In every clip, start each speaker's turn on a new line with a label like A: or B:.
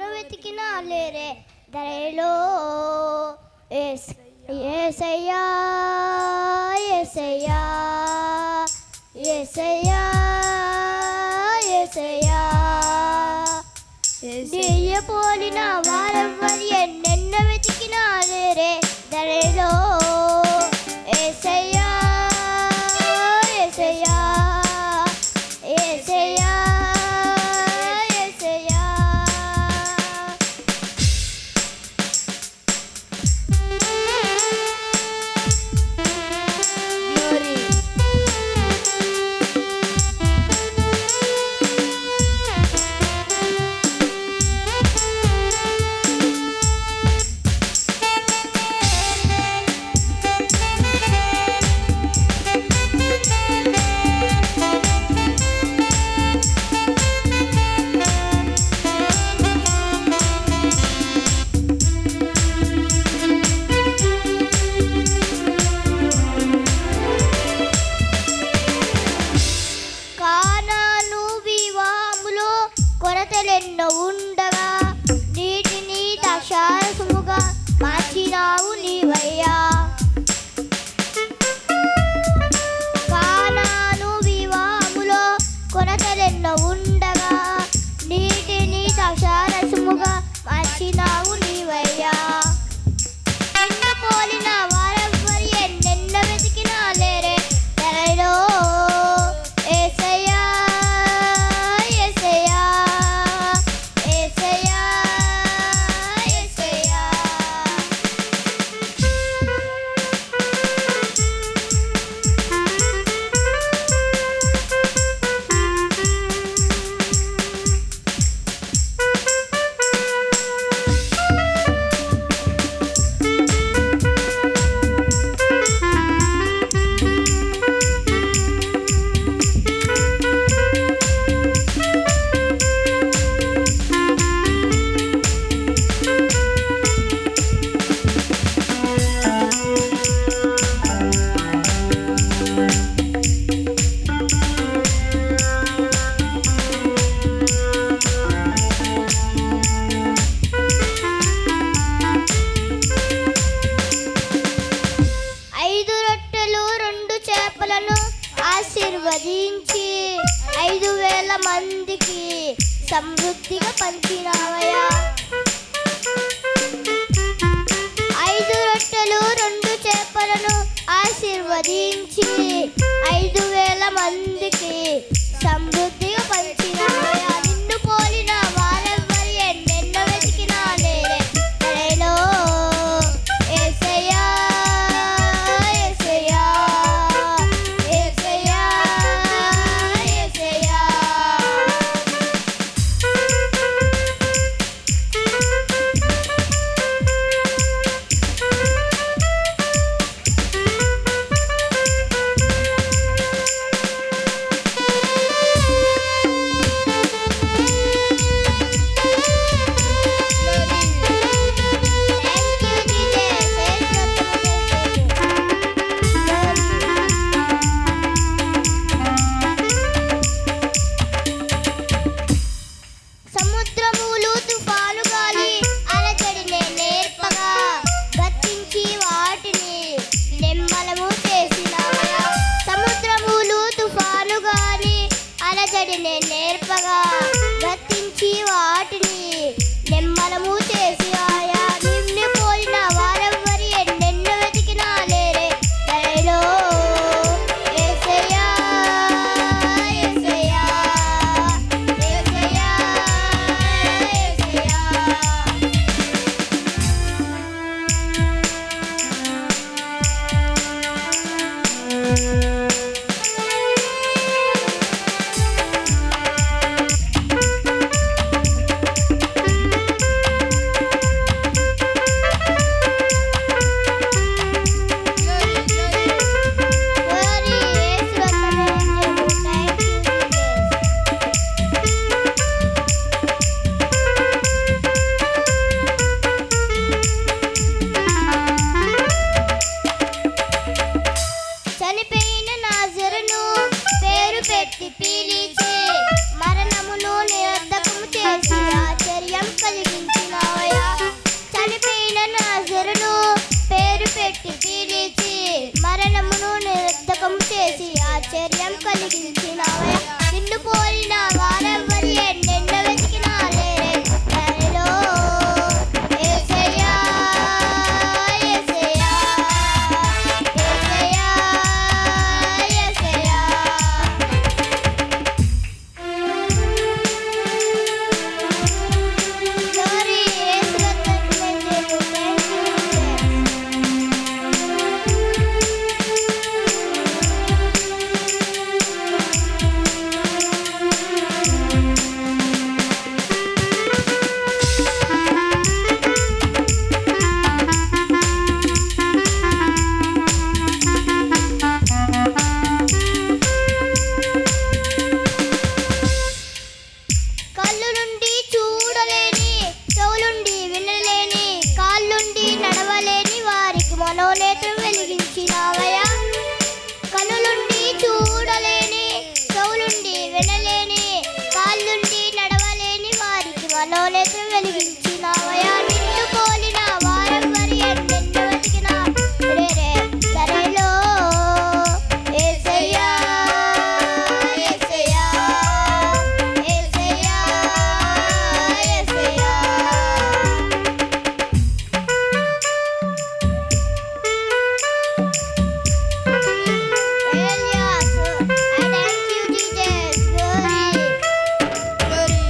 A: ఎన్నెన్నో వెతికినా లేరే ధరలో. యేసయ్యా యేసయ్యా యేసయ్యా యేసయ్యా దియ్య పోలిన వారెవ్వరు ఎన్నెన్నో వెతికినా లేరే ధరలో. యేసయ్యా యేసయ్యా యేసయ్యా యేసయ్యా
B: గ్లోరీ.
A: కానాను వివాహములో కొరతలెన్నో ఉండగా నీటిని ద్రాక్షారసముగా మార్చినావు నీవయ్యా. కానాను వివాహములో కొరతలెన్నో ఉండగా నీటిని ద్రాక్షారసముగా మార్చినావు నీవయ్యా. నిన్ను పోలిన వారెవ్వరు ఎన్నెన్నో వెతికినా లేరే ధరలో. యేసయ్యా యేసయ్యా యేసయ్యా యేసయ్యా ఐదు రొట్టెలు రెండు చేపలను ఆశీర్వదించి 5,000 మందికి సమృద్ధిగా పంచినావయ్యా. 5 రొట్టెలు రెండు చేపలను ఆశీర్వదించి 5,000 మందికి సమృద్ధిగా పంచినావయ్యా. నిన్ను పోలిన వారెవ్వరు ఎన్నెన్నో వెతికినా లేరే ధరలో. యేసయ్యా యేసయ్యా యేసయ్యా యేసయ్యా కలిగించినావయ్యా. చనిపోయిన నాజరును పేరు పెట్టి పిలిచి మరణమును నిర్ధకం చేసి ఆశ్చర్యం కలిగించినావయ్యా. నిన్ను పోలిన వారెవ్వరి ఎన్నెన్నో వెతికినా లేరే ధరలో. యేసయ్యా, యేసయ్యా, యేసయ్యా, యేసయ్యా. Glory, యేసు రక్తమే కళ్ళు నుండి చూడలేని, చెవులుండి వినలేని, కాళ్ళుండి నడవలేని వారికి మనోనేత్రం వెలిగించినావయ్యా. కళ్ళుండి చూడలేని, చెవులుండి వినలేని, కాళ్ళుండి నడవలేని వారికి మనోనేత్రం వెలిగించినావయ్యా. నిన్ను పోలిన వారెవ్వరి ఎన్నెన్నో వెతికినా లేరే ధరలో. యేసయ్యా, యేసయ్యా, యేసయ్యా, యేసయ్యా. Elias, I thank you, Jesus. Glory, glory,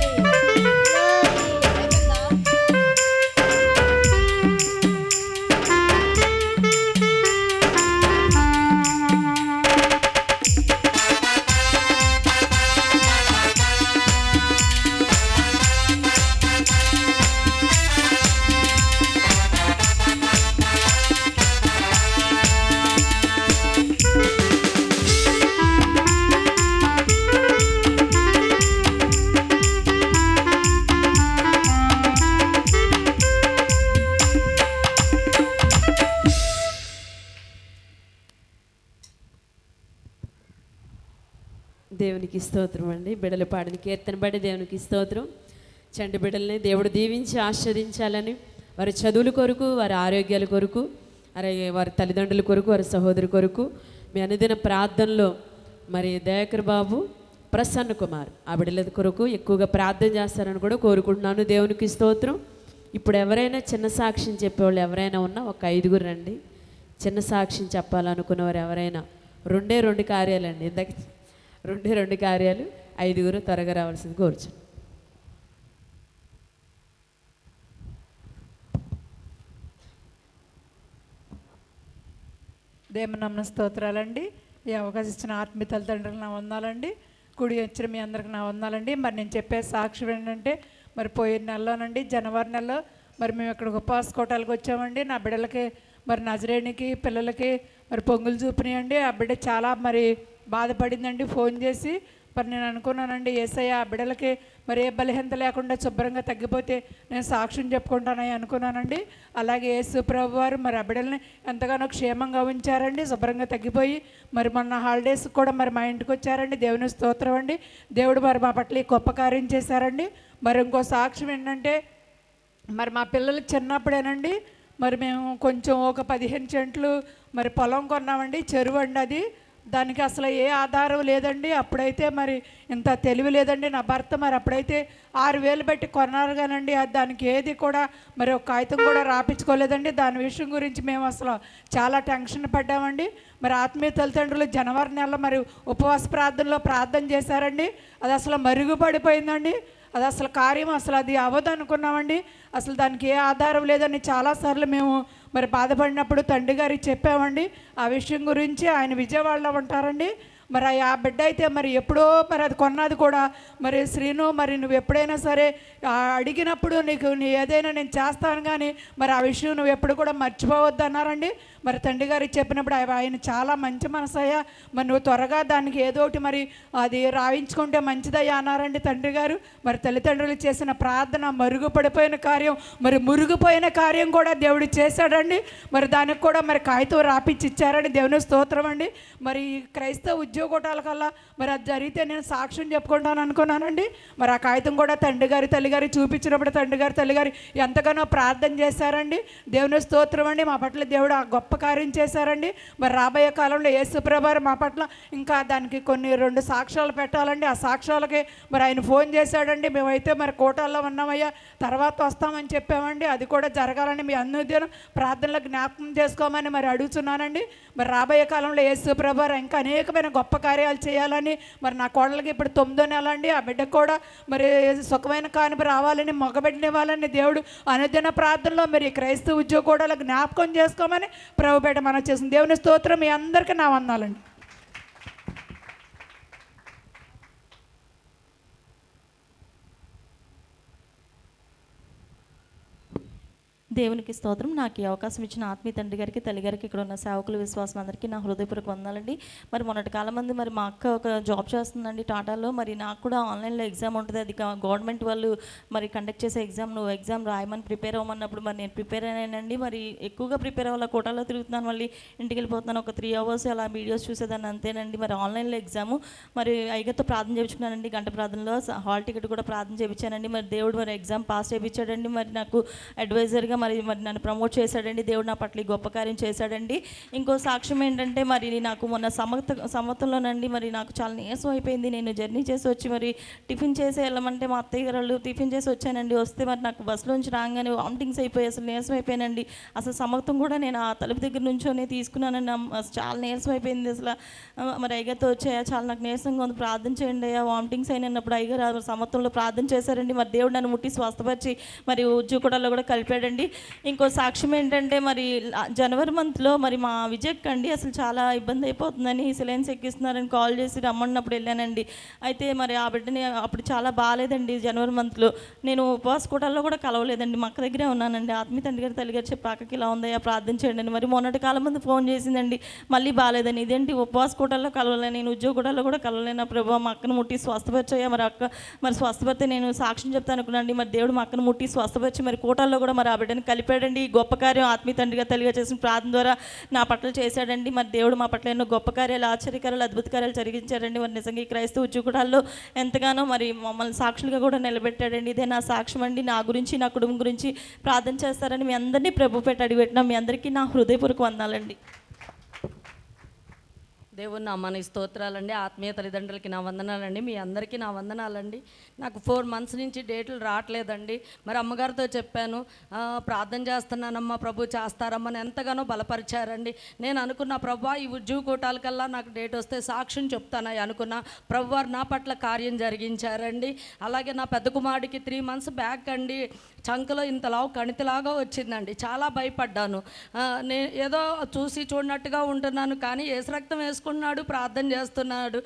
B: దేవునికి స్తోత్రం అండి. బిడ్డలు పాడిన కీర్తన బట్టి దేవునికి స్తోత్రం. చంటి బిడ్డల్ని దేవుడు దీవించి ఆస్వాదించాలని, వారి చదువుల కొరకు, వారి ఆరోగ్యాల కొరకు, అలాగే వారి తల్లిదండ్రుల కొరకు, వారి సహోదరు కొరకు మీ అనుదిన ప్రార్థనలో మరి దయాకర్ బాబు, ప్రసన్న కుమార్ ఆ బిడ్డల కొరకు ఎక్కువగా ప్రార్థన చేస్తారని కూడా కోరుకుంటున్నాను. దేవునికి స్తోత్రం. ఇప్పుడు ఎవరైనా చిన్న సాక్ష్యం చెప్పేవాళ్ళు ఎవరైనా ఉన్నా ఒక 5గురు రండి. చిన్న సాక్ష్యం చెప్పాలనుకున్నవారు ఎవరైనా రెండు కార్యాలండి. ఇందాక 2 కార్యాలు, 5గురు త్వరగా రావాల్సింది కోరుచు.
C: దేవుని స్తోత్రాలండి. ఈ అవకాశం ఇచ్చిన ఆత్మీయ తల్లిదండ్రులకు నా వందనాలండి. కుడి వచ్చిన మీ అందరికి నా వందనాలండి. మరి నేను చెప్పే సాక్ష్యం ఏంటంటే, మరి పోయిన నెలలోనండి జనవరి నెలలో మరి మేము ఇక్కడ ఉపవాస కోటాలకు వచ్చామండి. నా బిడ్డలకి మరి నజరేనికి పిల్లలకి మరి పొంగులు చూపినాయండి. ఆ బిడ్డ చాలా మరి బాధపడిందండి. ఫోన్ చేసి మరి నేను అనుకున్నానండి, యేసయ్య ఆ బిడ్డలకి మరి ఏ బలహీనత లేకుండా శుభ్రంగా తగ్గిపోతే నేను సాక్ష్యం చెప్పుకుంటానని అనుకున్నానండి. అలాగే యేసు ప్రభు వారు మరి ఆ బిడ్డల్ని ఎంతగానో క్షేమంగా ఉంచారండి. శుభ్రంగా తగ్గిపోయి మరి మొన్న హాలిడేస్ కూడా మరి మా ఇంటికి వచ్చారండి. దేవుని స్తోత్రం అండి. దేవుడు మరి మా పట్ల ఈ గొప్ప కార్యం చేశారండి. మరి ఇంకో సాక్ష్యం ఏంటంటే, మరి మా పిల్లలకి చిన్నప్పుడేనండి మరి మేము కొంచెం ఒక 15 సెంట్లు మరి పొలం కొన్నామండి. చెరువు అండి అది. దానికి అసలు ఏ ఆధారం లేదండి. అప్పుడైతే మరి ఇంత తెలివి లేదండి. నా భర్త మరి అప్పుడైతే 6,000 పెట్టి కొన్నారు కానండి, దానికి ఏది కూడా మరి ఒక కాగితం కూడా రాపించుకోలేదండి. దాని విషయం గురించి మేము అసలు చాలా టెన్షన్ పడ్డామండి. మరి ఆత్మీయ తల్లిదండ్రులు జనవరి నెల మరి ఉపవాస ప్రార్థనలో ప్రార్థన చేశారండి. అది అసలు మరుగుపడిపోయిందండి. అది అసలు కార్యం అసలు అది అవ్వదు అనుకున్నామండి. అసలు దానికి ఏ ఆధారం లేదని చాలాసార్లు మేము మరి బాధపడినప్పుడు తండ్రి గారికి చెప్పామండి. ఆ విషయం గురించి ఆయన విజయవాడలో ఉంటారండి. మరి ఆ బిడ్డ అయితే మరి ఎప్పుడో మరి అది కొన్నది కూడా మరి శ్రీను మరి నువ్వు ఎప్పుడైనా సరే అడిగినప్పుడు నీ ఏదైనా నేను చేస్తాను కానీ మరి ఆ విషయం నువ్వు ఎప్పుడు కూడా మర్చిపోవద్దు అన్నారండి. మరి తండ్రి గారికి చెప్పినప్పుడు ఆయన చాలా మంచి మనసయ్యా, మరి నువ్వు త్వరగా దానికి ఏదోటి మరి అది రాయించుకుంటే మంచిదయ్యా అన్నారండి తండ్రి గారు. మరి తల్లిదండ్రులు చేసిన ప్రార్థన మరుగుపడిపోయిన కార్యం మరి మురిగిపోయిన కార్యం కూడా దేవుడు చేశాడండి. మరి దానికి కూడా మరి కాగితం రాపిచ్చి ఇచ్చారండి. దేవుని స్తోత్రం అండి. మరి క్రైస్తవ ఉద్యోగం ఉద్యోగోటాల కల్లా మరి అది జరిగితే నేను సాక్ష్యం చెప్పుకుంటాను అనుకున్నానండి. మరి ఆ కాగితం కూడా తండ్రి గారి తల్లి గారి చూపించినప్పుడు తండ్రి గారి తల్లి గారు ఎంతగానో ప్రార్థన చేశారండి. దేవుని స్తోత్రం అండి. మా పట్ల దేవుడు ఆ గొప్ప కార్యం చేశారండి. మరి రాబోయే కాలంలో యేసుప్రభువారు మా పట్ల ఇంకా దానికి కొన్ని 2 సాక్ష్యాలు పెట్టాలండి. ఆ సాక్ష్యాలకి మరి ఆయన ఫోన్ చేశాడండి. మేమైతే మరి కోటాల్లో ఉన్నామయ్యా, తర్వాత వస్తామని చెప్పామండి. అది కూడా జరగాలని మీ అనుదినం ప్రార్థనలో జ్ఞాపకం చేసుకోమని మరి అడుగుతున్నానండి. మరి రాబోయే కాలంలో యేసుప్రభువారు ఇంకా అనేకమైన గొప్ప కార్యాలు చేయాలని మరి నా కోడలకి ఇప్పుడు 9వ నెల అండి. ఆ బిడ్డకు కూడా మరి సుఖమైన కానుక రావాలని మగబిడ్డని ఇవ్వాలని దేవుడు అనుదిన ప్రార్థనలో మరి క్రైస్తవ ఉద్యోగ కూడా జ్ఞాపకం చేసుకోమని ప్రభు బిడ్డ మనం చేసింది. దేవుని స్తోత్రం. మీ అందరికీ నా వందనాలండి.
D: దేవునికి స్తోత్రం. నాకు ఈ అవకాశం ఇచ్చిన ఆత్మీయ తండ్రి గారికి, తల్లి గారికి, ఇక్కడ ఉన్న సేవకులు, విశ్వాసం అందరికీ నా హృదయపూర్వక వందనాలండి. మరి మొన్నటి కాలం మంది మరి మా అక్క ఒక జాబ్ చేస్తుందండి టాటాలో. మరి నాకు కూడా ఆన్లైన్లో ఎగ్జామ్ ఉంటుంది. అది గవర్నమెంట్ వాళ్ళు మరి కండక్ట్ చేసే ఎగ్జామ్, నువ్వు ఎగ్జామ్ రాయమని ప్రిపేర్ అవ్వమన్నప్పుడు మరి నేను ప్రిపేర్ అయ్యానండి. మరి ఎక్కువగా ప్రిపేర్ అవ్వాలి, కోటాలో తిరుగుతున్నాను, మళ్ళీ ఇంటికి వెళ్ళిపోతున్నాను. ఒక 3 hours అలా వీడియోస్ చూసేదాన్ని అంతేనండి. మరి ఆన్లైన్లో ఎగ్జాము మరి అయ్యగారితో ప్రార్థన చేయించుకున్నానండి. గంట ప్రార్థనలో హాల్ టికెట్ కూడా ప్రార్థన చేయించానండి. మరి దేవుడు మరి ఎగ్జామ్ పాస్ చేయించాడండి. మరి నాకు అడ్వైజర్గా మరి నన్ను ప్రమోట్ చేశాడండి. దేవుడు నా పట్ల గొప్ప కార్యం చేశాడండి. ఇంకో సాక్ష్యం ఏంటంటే మరి నాకు మొన్న సమతంలోనండి మరి నాకు చాలా నీరసం అయిపోయింది. నేను జర్నీ చేసి వచ్చి మరి టిఫిన్ చేసి వెళ్ళమంటే మా అత్తయ్య గారు టిఫిన్ చేసి వచ్చానండి. వస్తే మరి నాకు బస్సులోంచి రాగానే వామిటింగ్స్ అయిపోయి అసలు నీరసం అయిపోయానండి. అసలు సమతం కూడా నేను ఆ తలుపు దగ్గర నుంచోనే తీసుకున్నానండి. చాలా నీరసం అయిపోయింది అసలు. మరి అయ్యగారితో వచ్చాయా, చాలా నాకు నీరసంగా ఉంది, ప్రార్థన చేయండి అయ్యా, వామిటింగ్స్ అయినప్పుడు అయ్యగారు సమతంలో ప్రార్థన చేశారండి. మరి దేవుడు నన్ను ముట్టి స్వస్థపరిచి మరి ఉద్యోగులలో కూడా కలిపాడండి. ఇంకో సాక్ష్యం ఏంటంటే మరి జనవరి మంత్లో మరి మా విజయక్ అండి అసలు చాలా ఇబ్బంది అయిపోతుందని సిలైన్స్ ఎక్కిస్తున్నారని కాల్ చేసి రమ్మన్నప్పుడు వెళ్ళానండి. అయితే మరి ఆ బిడ్డని అప్పుడు చాలా బాగాలేదండి. జనవరి మంత్లో నేను ఉపవాస కూటాల్లో కూడా కలవలేదండి, మా అక్క దగ్గరే ఉన్నానండి. ఆత్మీయ తండ్రి గారు తల్లి గారు చెప్పాకకి ఇలా ఉందయ్యా ప్రార్థన చేయండి అని. మరి మొన్నటి కాలం మంది ఫోన్ చేసిందండి, మళ్ళీ బాగాలేదని. ఇదేంటి ఉపవాస కూటాల్లో కలవలేను, నేను ఉద్యోగ కూటాల్లో కూడా కలవలేను ప్రభు, మా అక్కను ముట్టి స్వస్థపరిచయ్యా. మరి అక్క మరి స్వస్థపరితే నేను సాక్ష్యం చెప్తాను అనుకున్నాండి. మరి దేవుడు మా అక్కను ముట్టి స్వస్థపరిచి మరి కూటాల్లో కూడా మరి ఆ బిడ్డని కలిపాడండి. గొప్ప కార్యం ఆత్మీయ తండ్రిగా తల్లిగా చేసిన ప్రార్థన ద్వారా నా పట్ల చేశాడండి. మరి దేవుడు మా పట్ల ఎన్నో గొప్ప కార్యాలు, ఆశ్చర్యకార్యాలు, అద్భుత కార్యాలు జరిగించారండి. మరి నిజంగా ఈ క్రైస్తవ ఉద్యోగుడాల్లో ఎంతగానో మరి మమ్మల్ని సాక్షులుగా కూడా నిలబెట్టాడండి. ఇదే నా సాక్ష్యం అండి. నా గురించి, నా కుటుంబం గురించి ప్రార్థన చేస్తారని మీ అందరినీ ప్రభు పెట్టి అడిగిపెట్టినా మీ అందరికీ నా హృదయపూర్వక వందనాలండి.
E: దేవుని నామానికి స్తోత్రాలండి. ఆత్మీయ తల్లిదండ్రులకి నా వందనాలండి. మీ అందరికీ నా వందనాలండి. నాకు 4 months నుంచి డేట్లు రావట్లేదండి. మరి అమ్మగారితో చెప్పాను, ప్రార్థన చేస్తున్నానమ్మా, ప్రభు చేస్తారమ్మని ఎంతగానో బలపరిచారండి. నేను అనుకున్న ప్రభు ఈ ఉద్యోగ కూటాలకల్లా నాకు డేట్ వస్తే సాక్ష్యం చెప్తానని అనుకున్న ప్రభు వారు నా పట్ల కార్యం జరిగించారండి. అలాగే నా పెద్ద కుమారుడికి 3 months బ్యాక్ అండి చంకలో ఇంతలావు కణితిలాగా వచ్చిందండి. చాలా భయపడ్డాను. నేను ఏదో చూసి చూడనట్టుగా ఉంటున్నాను, కానీ ఏసు రక్తం వేసుకున్నాడు, ప్రార్థన చేస్తున్నాడు.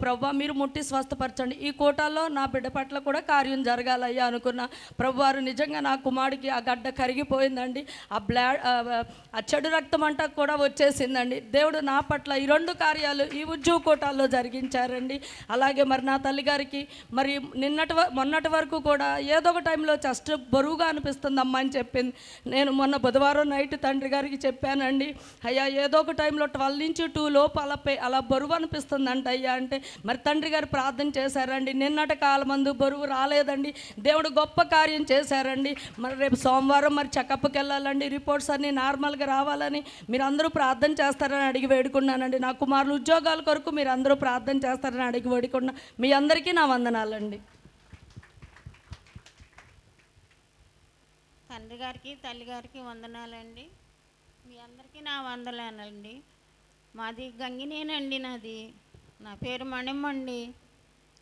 E: ప్రభువా మీరు ముట్టి స్వస్థపరచండి, ఈ కోటాల్లో నా బిడ్డ పట్ల కూడా కార్యం జరగాలయ్యా అనుకున్న ప్రభువారు నిజంగా నా కుమారుడికి ఆ గడ్డ కరిగిపోయిందండి. ఆ చెడు రక్తం అంతా కూడా వచ్చేసిందండి. దేవుడు నా పట్ల ఈ 2 కార్యాలు ఈ ఉద్యోగ కోటాల్లో జరిగించారండి. అలాగే మరి నా తల్లిగారికి మరి మొన్నటి వరకు కూడా ఏదో ఒక టైంలో జస్ట్ బరువుగా అనిపిస్తుంది అమ్మ అని చెప్పింది. నేను మొన్న బుధవారం నైట్ తండ్రి గారికి చెప్పానండి, అయ్యా ఏదో ఒక టైంలో 12 నుంచి 2 లోపు అలా బరువు అనిపిస్తుందంట అయ్యా అంటే మరి తండ్రి గారు ప్రార్థన చేశారండి. నిన్నటి కాలమందు బరువు రాలేదండి. దేవుడు గొప్ప కార్యం చేశారండి. మరి రేపు సోమవారం మరి చెకప్కి వెళ్ళాలండి, రిపోర్ట్స్ అన్నీ నార్మల్గా రావాలని మీరు అందరూ ప్రార్థన చేస్తారని అడిగి వేడుకున్నానండి. నా కుమారులు ఉద్యోగాల కొరకు మీరు అందరూ ప్రార్థన చేస్తారని అడిగి వేడుకున్నా. మీ అందరికీ నా వందనాలండి.
F: తండ్రి గారికి తల్లి గారికి వందనాలండి. మీ అందరికీ నా వందనాలండి. మాది గంగినేనండి. నా పేరు మణిమ్మండి.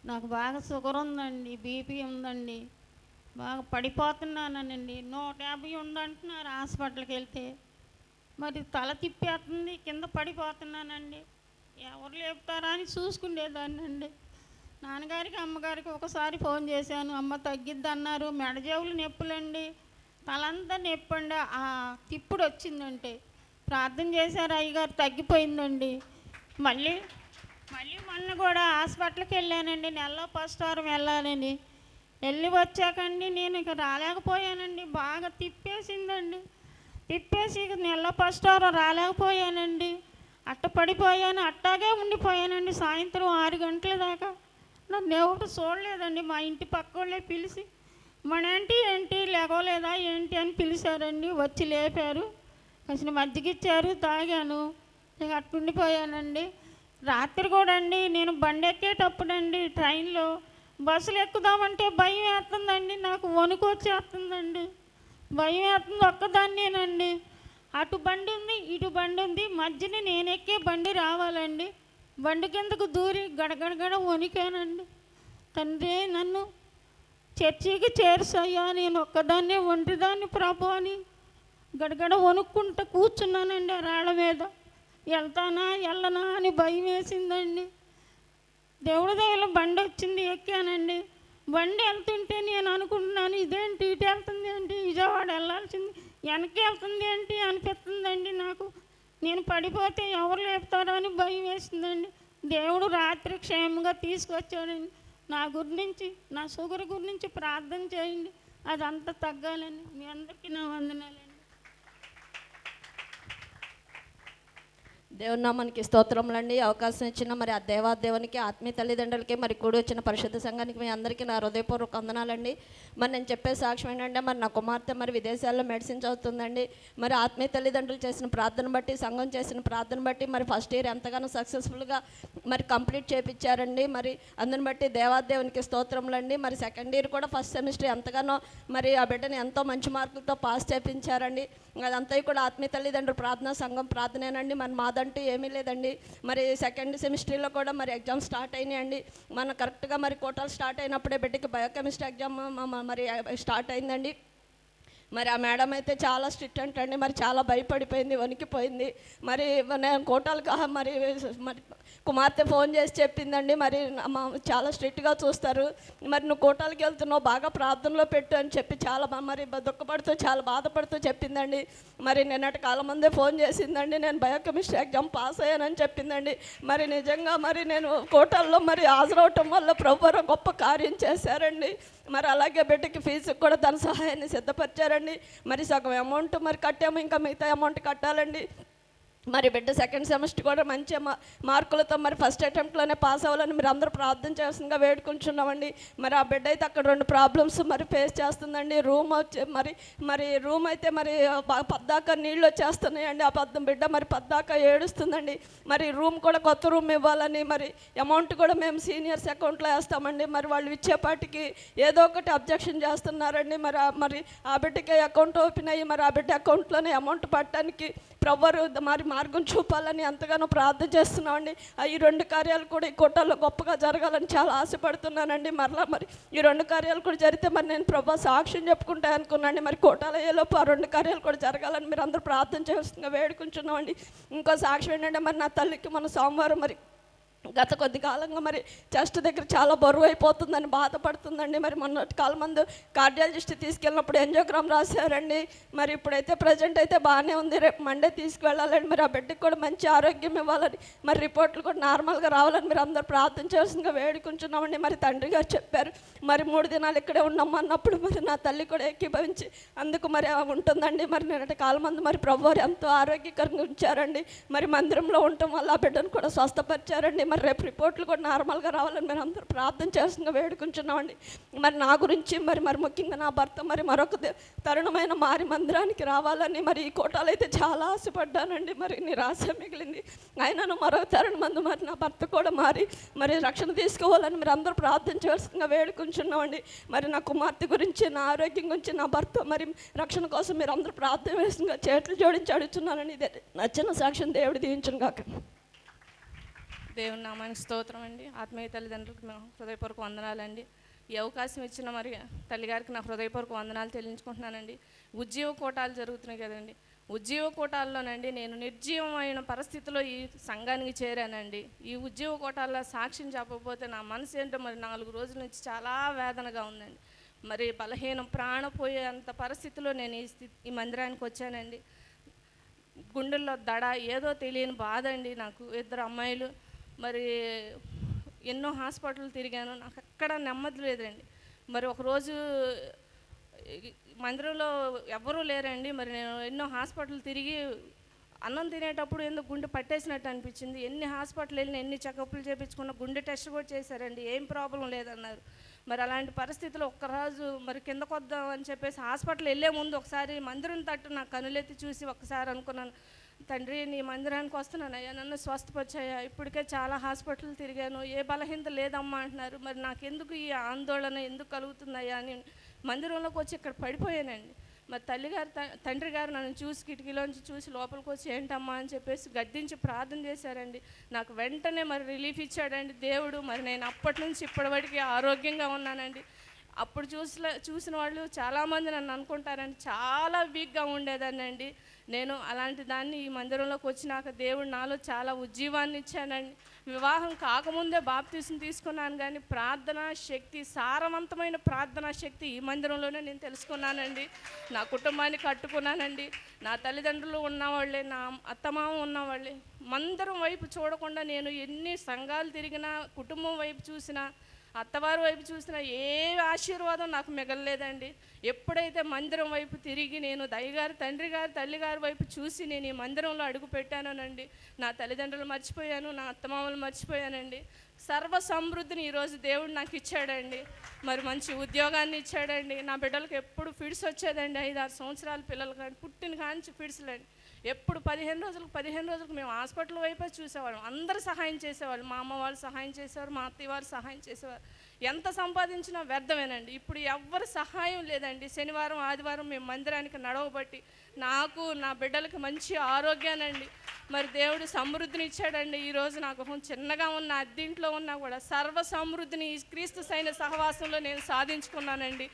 F: నాకు బాగా షుగర్ ఉందండి, బీపీ ఉందండి, బాగా పడిపోతున్నానండి. 150 ఉందంటున్నారు హాస్పిటల్కి వెళ్తే. మరి తల తిప్పేస్తుంది, కింద పడిపోతున్నానండి. ఎవరు లేపుతారా అని చూసుకునేదాన్ని అండి. నాన్నగారికి అమ్మగారికి ఒకసారి ఫోన్ చేశాను, అమ్మ తగ్గిద్ది అన్నారు. మెడజేవులు నొప్పులండి, తలంతా నొప్పండి. ఆ తిప్పుడు వచ్చిందంటే ప్రార్థన చేశారు, అయ్యగారు తగ్గిపోయిందండి. మళ్ళీ మొన్న కూడా హాస్పిటల్కి వెళ్ళానండి. నెలలో 1st వారం వెళ్ళాలని వెళ్ళి వచ్చాకండి నేను ఇక రాలేకపోయానండి. బాగా తిప్పేసిందండి. తిప్పేసి నెలలో 1st వారం రాలేకపోయానండి. అట్ట పడిపోయాను, అట్టాగే ఉండిపోయానండి సాయంత్రం 6 గంటల దాకా. నన్ను ఎవరు చూడలేదండి. మా ఇంటి పక్క వాళ్ళే పిలిచి మన ఏంటి లేగలేదా ఏంటి అని పిలిచారండి. వచ్చి లేపారు, కాసిన మజ్జిగ ఇచ్చారు, తాగాను. ఇక అట్టుండిపోయానండి. రాత్రి కూడా అండి నేను బండి ఎక్కేటప్పుడండి ట్రైన్లో బస్సులు ఎక్కుదామంటే భయం వేస్తుందండి, నాకు వణుకు వచ్చేస్తుందండి, భయం వేస్తుంది. ఒక్కదాన్నేనండి, అటు బండి ఉంది ఇటు బండి ఉంది, మధ్యన నేను ఎక్కే బండి రావాలండి. బండి కిందకు దూరి గడగడగడ వణికానండి. తండ్రి నన్ను చర్చికి చేర్చయ్యా, నేను ఒక్కదాన్నే ఒంటిదాన్ని ప్రభు అని గడగడ వణుక్కుంటూ కూర్చున్నానండి ఆ రాళ్ళ మీద. వెళ్తానా వెళ్ళనా అని భయం వేసిందండి. దేవుడి దగ్గర బండి వచ్చింది, ఎక్కానండి. బండి వెళ్తుంటే నేను అనుకుంటున్నాను, ఇదేంటి ఇటు వెళ్తుంది ఏంటి, విజయవాడ వెళ్ళాల్సింది వెనక్కి వెళ్తుంది ఏంటి అనిపిస్తుందండి నాకు. నేను పడిపోతే ఎవరు లేపుతారో అని భయం వేసిందండి. దేవుడు రాత్రి క్షేమంగా తీసుకొచ్చాడండి. నా గురించి, నా షుగర్ గురించి ప్రార్థన చేయండి, అదంతా తగ్గాలని. మీ అందరికీ నా వందనాలండి.
E: దేవుని నామానికి స్తోత్రములండి. అవకాశం ఇచ్చిన మరి ఆ దేవాదేవునికి, ఆత్మీయ తల్లిదండ్రులకి, మరి కూడి వచ్చిన పరిశుద్ధ సంఘానికి మీ అందరికీ నా హృదయపూర్వక వందనాలండి. మరి నేను చెప్పే సాక్ష్యం ఏంటంటే, మరి నా కుమార్తె మరి విదేశాల్లో మెడిసిన్ చదువుతుందండి. మరి ఆత్మీయ తల్లిదండ్రులు చేసిన ప్రార్థన బట్టి, సంఘం చేసిన ప్రార్థన బట్టి మరి ఫస్ట్ ఇయర్ ఎంతగానో సక్సెస్ఫుల్గా మరి కంప్లీట్ చేయించారండి. మరి అందుని బట్టి దేవాదేవునికి స్తోత్రములండి. మరి సెకండ్ ఇయర్ కూడా ఫస్ట్ సెమిస్టర్ ఎంతగానో మరి ఆ బిడ్డని ఎంతో మంచి మార్కులతో పాస్ చేయించారండి. అదంతా కూడా ఆత్మీయ తల్లిదండ్రులు ప్రార్థన, సంఘం ప్రార్థనేనండి. మరి మాదంటూ ఏమీ లేదండి. మరి సెకండ్ సెమిస్టర్లో కూడా మరి ఎగ్జామ్ స్టార్ట్ అయినాయండి. మన కరెక్ట్గా మరి కోటాలు స్టార్ట్ అయినప్పుడే బిడ్డకి బయోకెమిస్ట్రీ ఎగ్జామ్ మరి స్టార్ట్ అయిందండి. మరి ఆ మేడం అయితే చాలా స్ట్రిక్ట్ అంటండి. మరి చాలా భయపడిపోయింది, వణికిపోయింది. మరి నేను కోటాలు మరి మరి కుమార్తె ఫోన్ చేసి చెప్పిందండి, మరి చాలా స్ట్రిక్ట్గా చూస్తారు, మరి నువ్వు కోటాలకి వెళ్తున్నావు, బాగా ప్రార్థనలో పెట్టు అని చెప్పి చాలా మరి దుఃఖపడుతూ చాలా బాధపడుతూ చెప్పిందండి. మరి నిన్నటి కాలం ముందే ఫోన్ చేసిందండి, నేను బయోకెమిస్ట్రీ ఎగ్జామ్ పాస్ అయ్యానని చెప్పిందండి. మరి నిజంగా మరి నేను కోటాల్లో మరి హాజరవటం వల్ల ప్రభువారు గొప్ప కార్యం చేశారండి. మరి అలాగే బిడ్డకి ఫీజుకి కూడా ధన సహాయాన్ని సిద్ధపరిచారండి. మరి సగం అమౌంట్ మరి కట్టాము, ఇంకా మిగతా అమౌంట్ కట్టాలండి. మరి బిడ్డ సెకండ్ సెమిస్టర్ కూడా మంచి మార్కులతో మరి ఫస్ట్ అటెంప్ట్లోనే పాస్ అవ్వాలని మీరు అందరూ ప్రార్థన చేస్తుండగా వేడుకుంటున్నామండి. మరి ఆ బిడ్డ అయితే అక్కడ 2 ప్రాబ్లమ్స్ మరి ఫేస్ చేస్తుందండి. రూమ్ మరి రూమ్ అయితే మరి పద్దాక నీళ్ళు వచ్చేస్తున్నాయండి. ఆ బిడ్డ మరి పద్దాక ఏడుస్తుందండి. మరి రూమ్ కూడా కొత్త రూమ్ ఇవ్వాలని మరి అమౌంట్ కూడా మేము సీనియర్స్ అకౌంట్లో వేస్తామండి. మరి వాళ్ళు ఇచ్చేపాటికి ఏదో ఒకటి అబ్జెక్షన్ చేస్తున్నారండి. మరి ఆ బిడ్డకి అకౌంట్ ఓపెన్ అయ్యి మరి ఆ బిడ్డ అకౌంట్లోనే అమౌంట్ పట్టడానికి ప్రభువారు మరి మార్గం చూపాలని ఎంతగానో ప్రార్థన చేస్తున్నామండి. ఈ 2 కార్యాలు కూడా ఈ కోటాల్లో గొప్పగా జరగాలని చాలా ఆశపడుతున్నానండి. మరలా మరి ఈ 2 కార్యాలు కూడా జరిగితే మరి నేను ప్రభా సాక్ష్యం చెప్పుకుంటా అనుకున్నాండి. మరి కోటాలు అయ్యేలోపు ఆ 2 కార్యాలు కూడా జరగాలని మీరు అందరూ ప్రార్థన చేస్తుండగా వేడుకుంటున్నామండి. ఇంకో సాక్ష్యం ఏంటంటే, మరి నా తల్లికి మన సోమవారం మరి గత కొద్ది కాలంగా మరి చెస్ట్ దగ్గర చాలా బరువు అయిపోతుందని బాధపడుతుందండి. మరి మొన్నటి కాలం ముందు కార్డియాలజిస్ట్ తీసుకెళ్ళినప్పుడు ఎంజియోగ్రామ్ రాశారండి. మరి ఇప్పుడైతే ప్రజెంట్ అయితే బాగానే ఉంది. రేపు మండే తీసుకువెళ్ళాలండి. మరి ఆ బిడ్డకి కూడా మంచి ఆరోగ్యం ఇవ్వాలని, మరి రిపోర్ట్లు కూడా నార్మల్గా రావాలని మీరు అందరూ ప్రార్థన చేస్తుండగా వేడుకుంటున్నామండి. మరి తండ్రి గారు చెప్పారు, మరి 3 దినాలు ఇక్కడే ఉన్నామన్నప్పుడు మరి నా తల్లి కూడా ఏకీభవించి అందుకు మరి ఉంటుందండి. మరి నేనటి కాలం ముందు మరి ప్రభువారు ఎంతో ఆరోగ్యకరంగా ఉంచారండి. మరి మందిరంలో ఉండటం వల్ల ఆ బిడ్డను కూడా స్వస్థపరిచారండి. మరి రేపు రిపోర్ట్లు కూడా నార్మల్గా రావాలని మేము అందరూ ప్రార్థన చేస్తుండగా వేడుకుంటున్నామండి. మరి నా గురించి మరి ముఖ్యంగా నా భర్త మరి మరొక తరుణమైన మారి మందిరానికి రావాలని మరి ఈ కోటాలు అయితే చాలా ఆశపడ్డానండి. మరి నిరాశ మిగిలింది. అయినను మరొక తరుణం మందు మరి నా భర్త కూడా మరి రక్షణ తీసుకోవాలని మీరు అందరూ ప్రార్థన చేస్తుండగా వేడుకుంటున్నామండి. మరి నా కుమార్తె గురించి, నా ఆరోగ్యం గురించి, నా భర్త మరి రక్షణ కోసం మీరు అందరూ ప్రార్థన వేస్తుండగా చేతులు జోడించి అడుగుతున్నానండి. ఇదే నచ్చిన సాక్ష్యం దేవుడు దీవించును గాక.
G: దేవుని నామానికి స్తోత్రం అండి. ఆత్మీయ తల్లిదండ్రులకు మేము హృదయపూర్వక వందనాలండి. ఈ అవకాశం ఇచ్చిన మరి తల్లిగారికి నా హృదయపూర్వక వందనాలు చెల్లించుకుంటున్నానండి. ఉద్యోగ కోటాలు జరుగుతున్నాయి కదండి. ఉద్యోగ కోటాల్లోనండి నేను నిర్జీవమైన పరిస్థితిలో ఈ సంఘానికి చేరానండి. ఈ ఉద్యోగ కోటాల్లో సాక్ష్యం చెప్పకపోతే నా మనసు ఏంటో మరి 4 రోజుల నుంచి చాలా వేదనగా ఉందండి. మరి బలహీనం ప్రాణపోయేంత పరిస్థితిలో నేను ఈ మందిరానికి వచ్చానండి. గుండెల్లో దడ, ఏదో తెలియని బాధ అండి. నాకు 2 అమ్మాయిలు, మరి ఎన్నో హాస్పిటల్ తిరిగాను, నాకు ఎక్కడ నెమ్మది లేదండి. మరి ఒకరోజు మందిరంలో ఎవ్వరూ లేరండి. మరి నేను ఎన్నో హాస్పిటల్ తిరిగి అన్నం తినేటప్పుడు ఎందుకు గుండె పట్టేసినట్టు అనిపించింది. ఎన్ని హాస్పిటల్ వెళ్ళిన, ఎన్ని చెకప్లు చేయించుకున్న, గుండె టెస్ట్ కూడా చేశారండి, ఏం ప్రాబ్లం లేదన్నారు. మరి అలాంటి పరిస్థితుల్లో ఒక్కరోజు మరి కిందకొద్దాం అని చెప్పేసి హాస్పిటల్ వెళ్ళే ముందు ఒకసారి మందిరం తట్టు నాకు కనులెత్తి చూసి ఒక్కసారి అనుకున్నాను, తండ్రి నీ మందిరానికి వస్తున్నానయ్యా, నన్ను స్వస్థపరిచాయా, ఇప్పటికే చాలా హాస్పిటల్ తిరిగాను, ఏ బలహీనత లేదమ్మా అంటున్నారు, మరి నాకెందుకు ఈ ఆందోళన ఎందుకు కలుగుతుందయ్యా అని మందిరంలోకి వచ్చి ఇక్కడ పడిపోయానండి. మరి తండ్రి గారు నన్ను చూసి కిటికీలోంచి చూసి లోపలికి వచ్చి ఏంటమ్మా అని చెప్పేసి గద్దించి ప్రార్థన చేశారండి. నాకు వెంటనే మరి రిలీఫ్ ఇచ్చాడండి దేవుడు. మరి నేను అప్పటి నుంచి ఇప్పటివరకు ఆరోగ్యంగా ఉన్నానండి. అప్పుడు చూసిన వాళ్ళు చాలామంది నన్ను అనుకుంటారండి చాలా వీక్గా ఉండేదాన్ని అండి. నేను అలాంటి దాన్ని ఈ మందిరంలోకి వచ్చినాక దేవుడు నాలో చాలా ఉజ్జీవాన్ని ఇచ్చానండి. వివాహం కాకముందే బాప్తీసం తీసుకున్నాను, కానీ ప్రార్థనా శక్తి, సారవంతమైన ప్రార్థనా శక్తి ఈ మందిరంలోనే నేను తెలుసుకున్నానండి. నా కుటుంబాన్ని కట్టుకున్నానండి. నా తల్లిదండ్రులు ఉన్నవాళ్ళే, నా అత్తమామ ఉన్నవాళ్ళే. మందిరం వైపు చూడకుండా నేను ఎన్ని సంఘాలు తిరిగినా, కుటుంబం వైపు చూసినా, అత్తవారి వైపు చూసినా ఏ ఆశీర్వాదం నాకు మిగలలేదండి. ఎప్పుడైతే మందిరం వైపు తిరిగి నేను తండ్రి గారు తల్లిగారి వైపు చూసి నేను ఈ మందిరంలో అడుగు పెట్టానోనండి, నా తల్లిదండ్రులు మర్చిపోయాను, నా అత్తమామలు మర్చిపోయానండి. సర్వ సమృద్ధిని ఈరోజు దేవుడు నాకు ఇచ్చాడండి. మరి మంచి ఉద్యోగాన్ని ఇచ్చాడండి. నా బిడ్డలకు ఎప్పుడు ఫిడ్స్ వచ్చేదండి, 5-6 సంవత్సరాల పిల్లలు కానీ పుట్టిన కాంచి ఫిడ్స్లండి. ఎప్పుడు 15 రోజులకు మేము హాస్పిటల్ వైపే చూసేవాళ్ళం. అందరూ సహాయం చేసేవాళ్ళు. మా అమ్మ వాళ్ళు సహాయం చేసేవారు, మా అత్తయ్య వాళ్ళు సహాయం చేసేవారు. ఎంత సంపాదించినా వ్యర్థమేనండి. ఇప్పుడు ఎవ్వరు సహాయం లేదండి. శనివారం ఆదివారం మేము మందిరానికి నడవబట్టి నాకు నా బిడ్డలకి మంచి ఆరోగ్యానండి. మరి దేవుడు సమృద్ధిని ఇచ్చాడండి. ఈరోజు నాకు చిన్నగా ఉన్న అద్దీంట్లో ఉన్నా కూడా సర్వ సమృద్ధిని క్రీస్తు సైన్య సహవాసంలో నేను సాధించుకున్నానండి.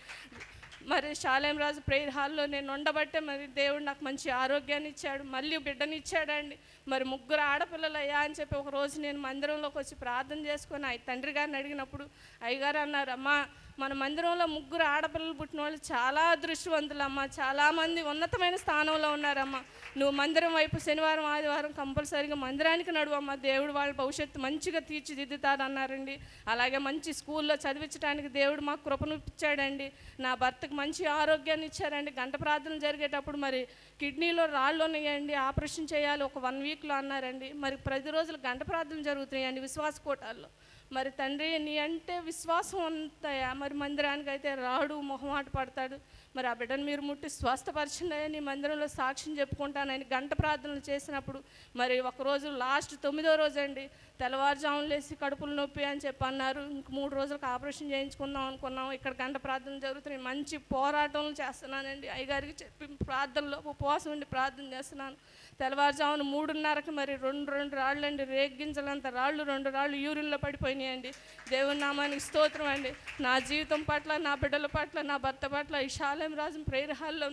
G: మరి శాలేం రాజు ప్రేయర్ హాల్లో నేను ఉండబట్టే మరి దేవుడు నాకు మంచి ఆరోగ్యాన్ని ఇచ్చాడు, మళ్ళీ బిడ్డని ఇచ్చాడండి. మరి 3 ఆడపిల్లలయ్యా అని చెప్పి ఒకరోజు నేను మందిరంలోకి వచ్చి ప్రార్థన చేసుకొని తండ్రి గారిని అడిగినప్పుడు అయ్యగారు అన్నారు, అమ్మా మన మందిరంలో 3 ఆడపిల్లలు పుట్టిన వాళ్ళు చాలా అదృష్టవంతులమ్మా, చాలామంది ఉన్నతమైన స్థానంలో ఉన్నారమ్మా. నువ్వు మందిరం వైపు శనివారం ఆదివారం కంపల్సరీగా మందిరానికి నడువమ్మా, దేవుడు వాళ్ళ భవిష్యత్తు మంచిగా తీర్చిదిద్దుతారన్నారండి. అలాగే మంచి స్కూల్లో చదివించడానికి దేవుడు మాకు కృపను ఇచ్చాడండి. నా భర్తకు మంచి ఆరోగ్యాన్ని ఇచ్చారండి. గంట ప్రార్థనలు జరిగేటప్పుడు మరి కిడ్నీలో రాళ్ళు ఉన్నాయండి, ఆపరేషన్ చేయాలి, ఒక 1 వీక్లో అన్నారండి. మరి ప్రతిరోజులు గంట ప్రార్థనలు జరుగుతున్నాయండి విశ్వాస కోటాల్లో. మరి తండ్రి నీ అంటే విశ్వాసం ఉంటాయా, మరి మందిరానికి అయితే రాడు, మొహమాట పడతాడు, మరి ఆ బిడ్డను మీరు ముట్టి స్వస్థపరిచిందయ్యా, నీ మందిరంలో సాక్ష్యం చెప్పుకుంటానని గంట ప్రార్థనలు చేసినప్పుడు మరి ఒకరోజు లాస్ట్ 9వ రోజు అండి, తెల్లవారుజామున లేసి కడుపులు నొప్పి అని చెప్పి అన్నారు. ఇంక 3 రోజులకు ఆపరేషన్ చేయించుకుందాం అనుకున్నాం. ఇక్కడ గంట ప్రార్థనలు జరుగుతున్నాయి. మంచి పోరాటం చేస్తున్నానండి. అయ్యగారికి చెప్పి ప్రార్థనలో ఉపవాసం ఉండి ప్రార్థన చేస్తున్నాను. తెల్లవారుజామున 3:30కి మరి 2 రాళ్ళు అండి, రేగించలంత రాళ్ళు, 2 రాళ్ళు యూరిన్లో పడిపోయినాయండి. దేవుని నామానికి స్తోత్రం అండి. నా జీవితం పట్ల, నా బిడ్డల పట్ల, నా భర్త పట్ల ఈ శాలేం రాజు ప్రేయర్ హాల్లో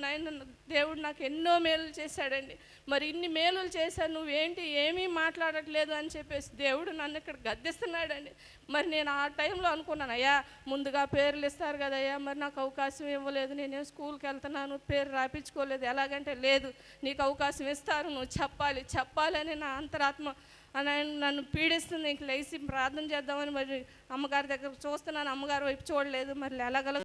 G: దేవుడు నాకు ఎన్నో మేలులు చేశాడండి. మరి ఇన్ని మేలులు చేశాను, నువ్వేంటి ఏమీ మాట్లాడట్లేదు అని చెప్పేసి దేవుడు నన్ను ఇక్కడ గద్దిస్తున్నాడండి. మరి నేను ఆ టైంలో అనుకున్నాను, అయ్యా ముందుగా పేర్లు ఇస్తారు కదయ్యా, మరి నాకు అవకాశం ఇవ్వలేదు, నేనేం స్కూల్కి వెళ్తున్నాను, పేరు రాయించుకోలేదు. ఎలాగంటే లేదు, నీకు అవకాశం ఇస్తారు, నువ్వు చెప్పాలని నా అంతరాత్మ నన్ను పీడిస్తుంది. ఇంక లేచి ప్రార్థన చేద్దామని మరి అమ్మగారి దగ్గర చూస్తున్నాను, అమ్మగారి వైపు చూడలేదు. మరి ఎలాగల